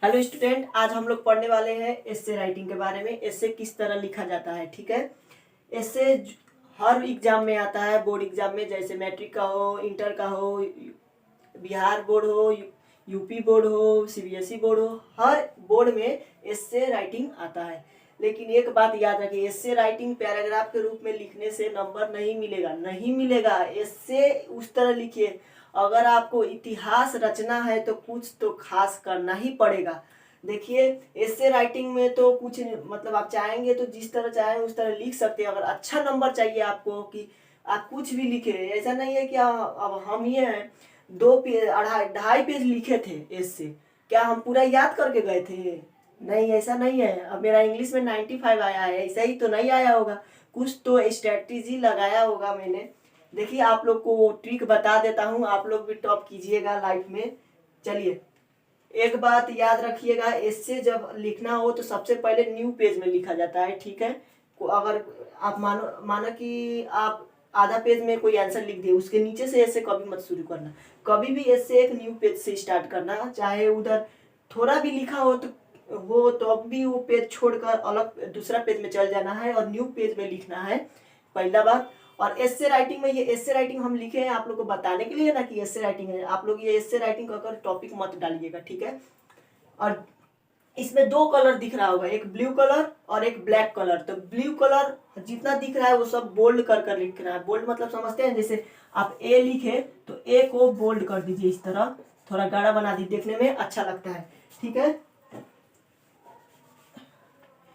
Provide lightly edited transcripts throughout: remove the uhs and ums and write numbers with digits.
Hello student, आज हम लोग पढ़ने वाले हैं एस्से राइटिंग के बारे में। एस्से किस तरह लिखा जाता है, ठीक है। एस्से हर एग्जाम में आता है, बोर्ड एग्जाम में, जैसे मैट्रिक का हो, इंटर का हो, बिहार बोर्ड हो, यूपी बोर्ड हो, सीबीएसई बोर्ड हो, हर बोर्ड में एस्से राइटिंग आता है। लेकिन एक बात याद रखिए, एस्से राइटिंग पैराग्राफ के रूप में लिखने से नंबर नहीं मिलेगा, नहीं मिलेगा। एस्से उस तरह लिखिए, अगर आपको इतिहास रचना है तो कुछ तो खास करना ही पड़ेगा। देखिए, एस्से राइटिंग में तो कुछ मतलब आप चाहेंगे तो जिस तरह चाहें उस तरह लिख सकते हैं। अगर अच्छा नंबर चाहिए आपको कि आप कुछ भी लिखे, ऐसा नहीं है कि अब हम ये हैं 2 पेज, 2.5 पेज लिखे थे एस्से, क्या हम पूरा याद करके गए थे? नहीं, ऐसा नहीं है। अब मेरा इंग्लिश में 95 आया है, ऐसा ही तो नहीं आया होगा, कुछ तो स्ट्रेटजी लगाया होगा मैंने। देखिए, आप लोग को वो ट्रिक बता देता हूँ, आप लोग भी टॉप कीजिएगा लाइफ में। चलिए, एक बात याद रखिएगा, एस्से जब लिखना हो तो सबसे पहले न्यू पेज में लिखा जाता है, ठीक है। अगर आप मानो कि आप आधा पेज में कोई आंसर लिख दिए, उसके नीचे से एस्से कभी मत शुरू करना। कभी भी एस्से एक न्यू पेज से स्टार्ट करना, चाहे उधर थोड़ा भी लिखा हो तो अब भी वो पेज छोड़कर अलग दूसरा पेज में चल जाना है और न्यू पेज में लिखना है, पहला बात। और एस्से राइटिंग में, ये एस्से राइटिंग हम लिखे हैं आप लोग को बताने के लिए ना कि एस्से राइटिंग है। आप लोग ये एस्से राइटिंग का टॉपिक मत डालिएगा, ठीक है। और इसमें 2 कलर दिख रहा होगा, एक ब्लू कलर और एक ब्लैक कलर। तो ब्लू कलर जितना दिख रहा है वो सब बोल्ड कर कर लिखना है। बोल्ड मतलब समझते हैं, जैसे आप ए लिखे तो ए को बोल्ड कर दीजिए, इस तरह थोड़ा गाढ़ा बना दीजिए, देखने में अच्छा लगता है, ठीक है।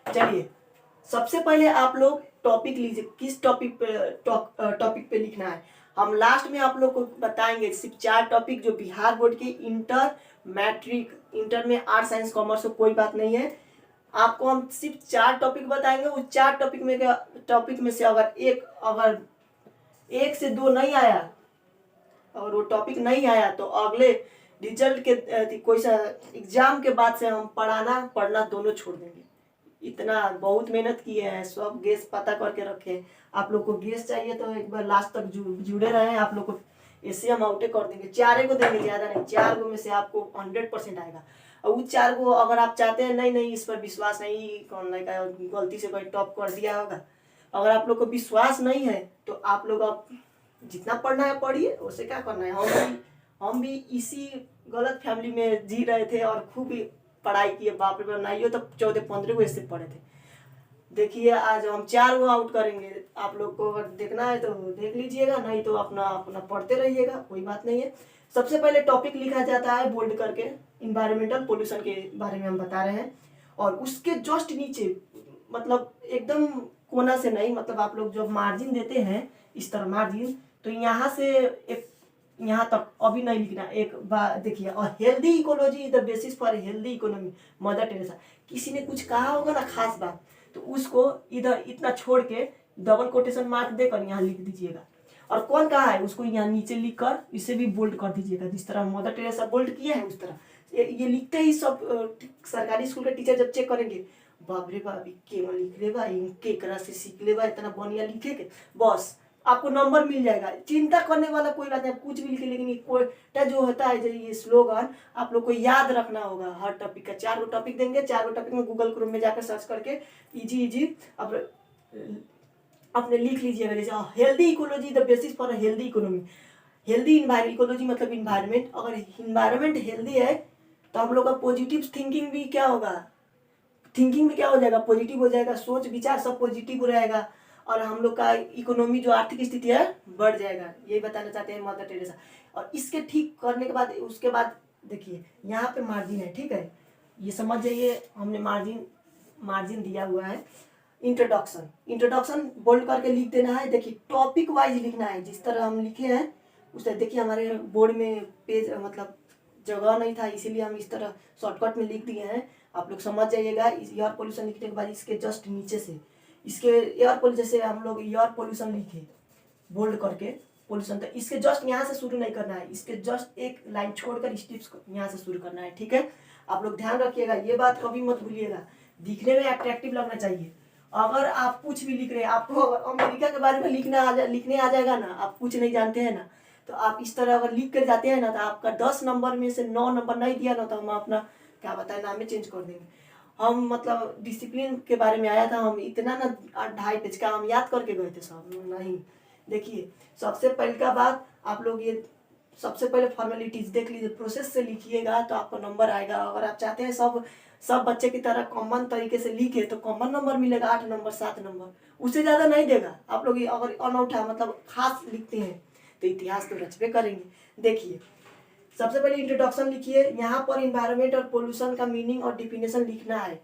चलिए, सबसे पहले आप लोग टॉपिक लीजिए, किस टॉपिक पे लिखना है। हम लास्ट में आप लोग को बताएंगे सिर्फ 4 टॉपिक, जो बिहार बोर्ड के इंटर, मैट्रिक, इंटर में आर्ट साइंस कॉमर्स हो, कोई बात नहीं है। आपको हम सिर्फ 4 टॉपिक बताएंगे। उस 4 टॉपिक में से अगर एक से 2 नहीं आया और वो टॉपिक नहीं आया तो अगले रिजल्ट के कोई सा एग्जाम के बाद से हम पढ़ना दोनों छोड़ देंगे। इतना बहुत मेहनत किए हैं, सब गेस पता करके रखे हैं। आप लोग को गेस चाहिए तो एक बार लास्ट तक जुड़े रहे। आप लोग को इससे हम आउटे कर देंगे, 4 को देंगे, ज्यादा नहीं। 4 में से आपको 100% आएगा। और उस 4 को अगर आप चाहते हैं नहीं इस पर विश्वास नहीं, कौन नहीं का गलती से कोई टॉप कर दिया होगा, अगर आप लोग को विश्वास नहीं है तो आप लोग अब जितना पढ़ना है पढ़िए, उससे क्या करना है। हम भी इसी गलत फैमिली में जी रहे थे और खूब ही पढ़ाई किए, बाप रे बाप, नहीं हो तो 14-15 को इससे पढ़े थे। देखिए, आज हम 4 को आउट करेंगे। आप लोग को अगर देखना है तो देख लीजिएगा, नहीं तो अपना अपना पढ़ते रहिएगा, कोई बात नहीं है। सबसे पहले टॉपिक लिखा जाता है बोल्ड करके, इन्वायरमेंटल पोल्यूशन के बारे में हम बता रहे हैं। और उसके जस्ट नीचे, मतलब एकदम कोना से नहीं, मतलब आप लोग जब मार्जिन देते हैं इस तरह मार्जिन, तो यहाँ से एक यहाँ तक अभी नहीं लिखना। एक बात देखिए, और healthy ecology is the basis for healthy economy, mother Teresa. किसी ने कुछ कहा होगा ना खास बात, तो उसको इधर इतना छोड़ के डबल कोटेशन मार्क देकर यहाँ लिख दीजिएगा। और कौन कहा है उसको यहाँ नीचे लिख कर इसे भी बोल्ड कर दीजिएगा, जिस तरह मदर टेरेसा बोल्ड किया है उस तरह। ये लिखते ही सब सरकारी स्कूल के टीचर जब चेक करेंगे, बाप रे बाप, केवल लिख ले बा, इनके करा से सीख ले बा, इतना बढ़िया लिखे के, बस आपको नंबर मिल जाएगा। चिंता करने वाला कोई बात नहीं, आप कुछ भी लिखे, लेकिन कोई जो होता है, जो ये स्लोगन आप लोग को याद रखना होगा। हर टॉपिक का 4 टॉपिक देंगे, 4 टॉपिक में गूगल क्रोम में जाकर सर्च करके इजी अब अपने लिख लीजिएगा। जैसे healthy ecology the basis for healthy economy, healthy ecology मतलब इन्वायरमेंट। अगर इन्वायरमेंट हेल्दी है तो हम लोग का पॉजिटिव थिंकिंग भी क्या होगा, थिंकिंग में क्या हो जाएगा, पॉजिटिव हो जाएगा, सोच विचार सब पॉजिटिव रहेगा। और हम लोग का इकोनॉमी जो आर्थिक स्थिति है बढ़ जाएगा, यही बताना चाहते हैं मदर टेरेसा। और इसके ठीक करने के बाद, उसके बाद देखिए यहाँ पे मार्जिन है, ठीक है, ये समझ जाइए, हमने मार्जिन दिया हुआ है। इंट्रोडक्शन बोल्ड करके लिख देना है। देखिए, टॉपिक वाइज लिखना है, जिस तरह हम लिखे हैं उस तरह। देखिए, हमारे बोर्ड में पेज मतलब जगह नहीं था, इसीलिए हम इस तरह शॉर्टकट में लिख दिए हैं। आप लोग समझ जाइएगा। इस एयर पोल्यूशन लिखने के बाद इसके जस्ट नीचे से, इसके एयर पोल्यूशन, जैसे हम लोग एयर पोल्यूशन लिखे बोल्ड करके पोल्यूशन, तो इसके जस्ट यहाँ से शुरू नहीं करना है, इसके जस्ट एक लाइन छोड़कर स्टेप्स यहाँ से शुरू करना है, ठीक है। आप लोग ध्यान रखिएगा, ये बात कभी मत भूलिएगा। दिखने में अट्रैक्टिव लगना चाहिए। अगर आप कुछ भी लिख रहे हैं, आपको अगर अमेरिका के बारे में लिखने आ जाएगा ना, आप कुछ नहीं जानते हैं ना, तो आप इस तरह अगर लिख कर जाते हैं ना, तो आपका 10 नंबर में से 9 नंबर नहीं दिया ना, तो हम अपना क्या बताए, नाम में चेंज कर देंगे हम। मतलब डिसिप्लिन के बारे में आया था, हम इतना ना 2.5 पेज का हम याद करके गए थे सब नहीं। देखिए सबसे पहले का बात, आप लोग ये सबसे पहले फॉर्मेलिटीज देख लीजिए, प्रोसेस से लिखिएगा तो आपको नंबर आएगा। अगर आप चाहते हैं सब बच्चे की तरह कॉमन तरीके से लिखे तो कॉमन नंबर मिलेगा, 8 नंबर 7 नंबर, उससे ज़्यादा नहीं देगा। आप लोग अगर अनूठा मतलब खास लिखते हैं तो इतिहास तो रचबे करेंगे। देखिए सबसे पहले इंट्रोडक्शन लिखिए, यहाँ पर इन्वायरमेंट और पोल्यूशन का मीनिंग और डिफिनेशन लिखना है।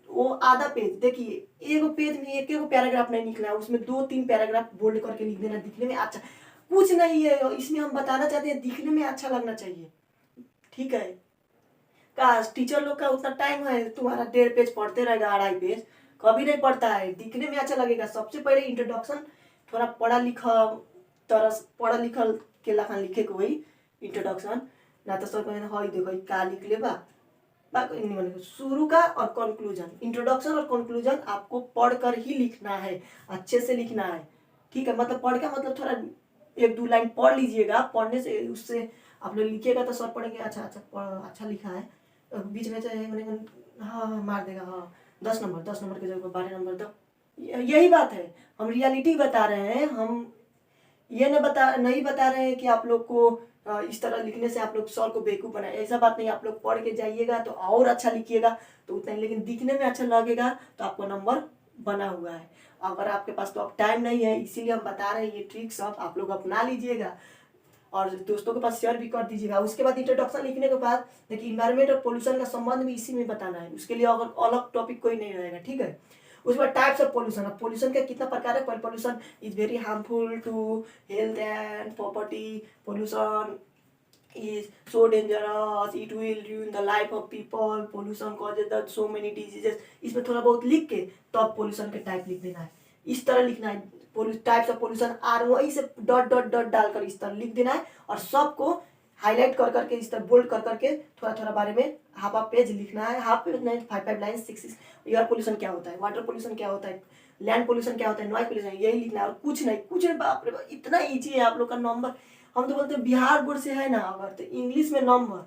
वो आधा पेज, देखिए एक पेज में एक पैराग्राफ नहीं लिखना है, उसमें 2-3 पैराग्राफ बोल्ड करके लिख देना, दिखने में अच्छा कुछ नहीं है इसमें। हम बताना चाहते हैं दिखने में अच्छा लगना चाहिए, ठीक है। काश टीचर लोग का उतना टाइम है, तुम्हारा 1.5 पेज पढ़ते रहेगा, 2.5 पेज कभी नहीं पढ़ता है, दिखने में अच्छा लगेगा। सबसे पहले इंट्रोडक्शन थोड़ा पढ़ा लिखल के लखन लिखे को वही इंट्रोडक्शन, ना तो सर कहें हाँ देखो का लिख ले बा शुरू का और कंक्लूजन। इंट्रोडक्शन और कंक्लूजन आपको पढ़कर ही लिखना है, अच्छे से लिखना है, ठीक है। मतलब पढ़ का मतलब थोड़ा 1-2 लाइन पढ़ लीजिएगा, पढ़ने से उससे आप लोग लिखिएगा तो सर पढ़ेंगे अच्छा अच्छा लिखा है। बीच में चाहे हाँ मार देगा, हाँ 10 नंबर के जगह 12 नंबर दो। यही बात है, हम रियलिटी बता रहे हैं, हम ये नहीं बता रहे हैं कि आप लोग को इस तरह लिखने से आप लोग सर को बेवकूफ़ बनाए, ऐसा बात नहीं। आप लोग पढ़ के जाइएगा तो और अच्छा लिखिएगा तो उतना ही, लेकिन दिखने में अच्छा लगेगा तो आपको नंबर बना हुआ है। अगर आपके पास तो अब टाइम नहीं है, इसीलिए हम बता रहे हैं ये ट्रिक्स सब आप लोग अपना लीजिएगा और दोस्तों के पास शेयर भी कर दीजिएगा। उसके बाद इंट्रोडक्शन लिखने के बाद देखिए इन्वायरमेंट और पोल्यूशन का संबंध भी इसी में बताना है, उसके लिए अगर अलग टॉपिक कोई नहीं रहेगा, ठीक है। उसके बाद टाइप्स ऑफ पोल्यूशन, अब पोल्यूशन का कितना प्रकार है। Pollution is very harmful to health and property, pollution is so dangerous, it will ruin the life of people, pollution causes the so many diseases। इसमें थोड़ा बहुत लिख के तो अब पोल्यूशन के टाइप लिख देना है, इस तरह लिखना है। टाइप्स ऑफ पोल्यूशन आर वही से डॉट डालकर इस तरह लिख देना है और सबको हाईलाइट कर करके इस तरह बोल्ड कर करके थोड़ा बारे में हाफ पेज लिखना है। हाफ पेज नहीं, 5 लाइन 6 एयर पोल्यूशन क्या होता है, वाटर पोल्यूशन क्या होता है, लैंड पोल्यूशन क्या होता है, नॉइज पोल्यूशन, यही लिखना है और कुछ नहीं। बाप रे इतना ईजी है आप लोग का नंबर। हम तो बोलते हैं बिहार बोर्ड से है ना, अगर तो इंग्लिश में नंबर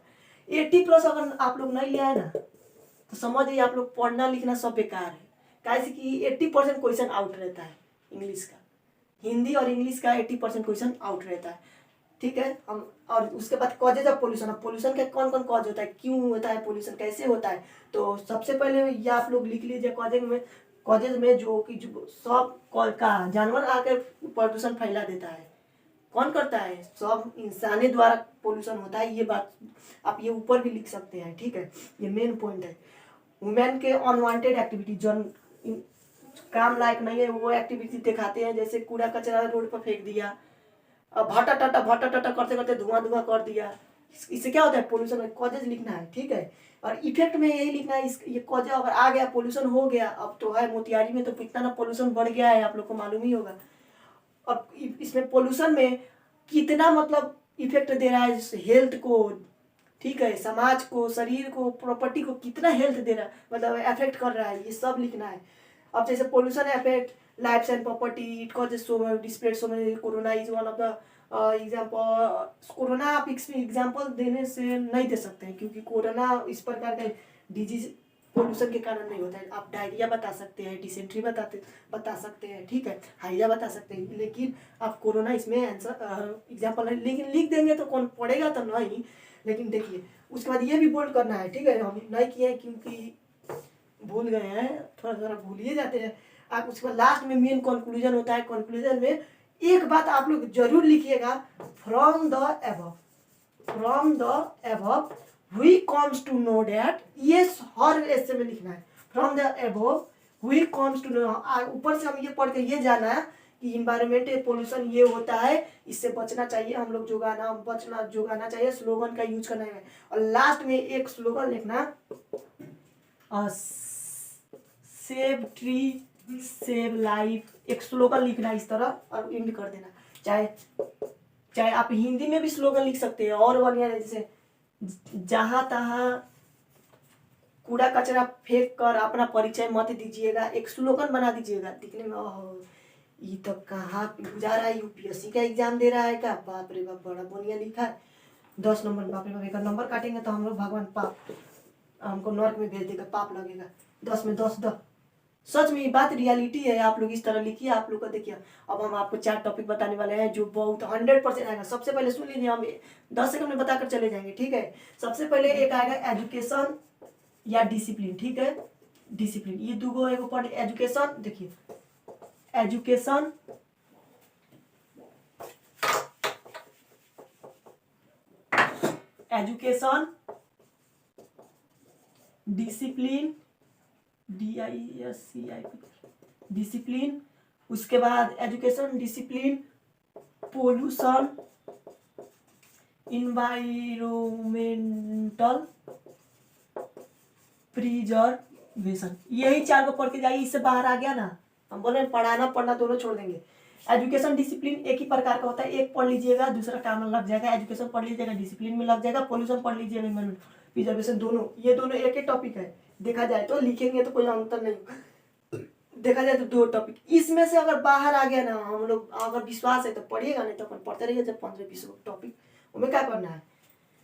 80+ अगर आप लोग नहीं ले आए ना तो समझिए आप लोग पढ़ना लिखना सब बेकार है। कैसे कि 80% क्वेश्चन आउट रहता है इंग्लिश का, हिंदी और इंग्लिश का 80% क्वेश्चन आउट रहता है, ठीक है। हम और उसके बाद कॉजेज ऑफ पोल्यूशन, अब पोल्यूशन का कौन कॉज होता है, क्यों होता है पोल्यूशन, कैसे होता है। तो सबसे पहले ये आप लोग लिख लीजिए कॉजेज में जो सब का जानवर आकर प्रदूषण फैला देता है, कौन करता है, सब इंसानी द्वारा पोल्यूशन होता है। ये बात आप ये ऊपर भी लिख सकते हैं, ठीक है। ये मेन पॉइंट है। वुमेन के अनवांटेड एक्टिविटी जो काम लायक नहीं है वो एक्टिविटी दिखाते हैं, जैसे कूड़ा कचरा रोड पर फेंक दिया, भट्टा टट्टा करते करते धुआं कर दिया, इससे क्या होता है पोल्यूशन में। कॉजेज लिखना है, ठीक है। और इफेक्ट में यही लिखना है, ये कॉजेज अगर आ गया पोल्यूशन हो गया, अब तो है मोतिहारी में तो कितना ना पोल्यूशन बढ़ गया है, आप लोग को मालूम ही होगा। अब इसमें पोल्यूशन में कितना मतलब इफेक्ट दे रहा है हेल्थ को, ठीक है, समाज को, शरीर को, प्रॉपर्टी को कितना हेल्थ दे रहा है, मतलब अफेक्ट कर रहा है, ये सब लिखना है। अब जैसे pollution affect life and property, it causes so displayed so many, corona is one of the example. Corona आप इसमें एग्जाम्पल देने से नहीं दे सकते हैं क्योंकि कोरोना इस प्रकार का डिजीज पोल्यूशन के कारण नहीं होता है। आप डायरिया बता सकते हैं, डिसेंट्री बता सकते हैं, ठीक है, हाइजा बता सकते हैं, लेकिन आप कोरोना इसमें आंसर एग्जाम्पल है, लेकिन लिख देंगे तो कौन पढ़ेगा तो नहीं। लेकिन देखिए उसके बाद ये भी बोल्ड करना है, ठीक है। हम नहीं किए क्योंकि भूल गए हैं, थोड़ा भूल ही जाते हैं। आप उसके बाद लास्ट में मेन कंक्लूजन होता है। कंक्लूजन में एक बात आप लोग जरूर लिखिएगा, from the above we comes to know that, ये हर ऐसे में लिखना है। From the above we comes to know, ऊपर से हम ये पढ़ के ये जाना है कि इन्वायरमेंट पोल्यूशन ये होता है, इससे बचना चाहिए, हम लोग जुगाना चाहिए, स्लोगन का यूज करना है। और लास्ट में एक स्लोगन लिखना, सेव ट्री सेव लाइफ, एक स्लोगन लिखना इस तरह और एंड कर देना। चाहे आप हिंदी में भी स्लोगन लिख सकते हैं और बढ़िया, जैसे जहाँ तहाँ कूड़ा कचरा फेंक कर अपना परिचय मत दीजिएगा, एक स्लोगन बना दीजिएगा, दिखने में ओह ये तो कहाँ जा रहा है, यूपीएससी का एग्जाम दे रहा है क्या, बाप रे बाप बड़ा बढ़िया लिखा है, 10 नंबर, बाप रे बाप एक नंबर काटेंगे तो हम लोग भगवान पाप। हमको नर्क में भेज देगा, पाप लगेगा। 10 में 10 द सच में ये बात रियलिटी है। आप लोग इस तरह लिखिए, आप लोग का देखिए। अब हम आपको 4 टॉपिक बताने वाले हैं जो बहुत 100% आएगा। सबसे पहले सुन लीजिए, हम 10 सेकंड में बताकर चले जाएंगे, ठीक है। सबसे पहले एक आएगा एजुकेशन या डिसिप्लिन, ठीक है। डिसिप्लिन ये दूगो एगो पढ़। एजुकेशन देखिए, education education discipline DISCIP discipline. उसके बाद education discipline pollution environmental preservation. यही 4 को पढ़ के जाइए, इससे बाहर आ गया ना। हम बोल रहे हैं पढ़ाना पढ़ना दोनों छोड़ देंगे। एजुकेशन डिसिप्लिन एक ही प्रकार का होता है, एक पढ़ लीजिएगा दूसरा काम में लग जाएगा। एजुकेशन पढ़ लीजिएगा डिसिप्लिन में लग जाएगा, पोल्यूशन पढ़ लीजिएगा प्रिजर्वेशन, दोनों ये दोनों एक ही टॉपिक है। देखा जाए तो लिखेंगे तो कोई अंतर नहीं, देखा जाए तो 2 टॉपिक। इसमें से अगर बाहर आ गया ना, हम लोग अगर विश्वास है तो पढ़िएगा, नहीं तो अपन पढ़ते रहिए। जब 15-20 टॉपिक उनमें क्या करना है,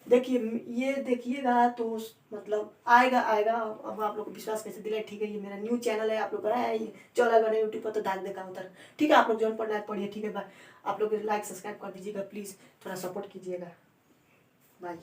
देखिए ये देखिएगा तो मतलब आएगा आएगा। अब आप लोग को विश्वास कैसे दिलाए, ठीक है। ये मेरा न्यू चैनल है, आप लोग बनाया है, ये चलेगा नहीं यूट्यूब पर तो दाग देखा होता है, ठीक है। आप लोग जो पढ़ना है पढ़िए, ठीक है। आप लोग लाइक सब्सक्राइब कर दीजिएगा प्लीज़, थोड़ा सपोर्ट कीजिएगा। बाय।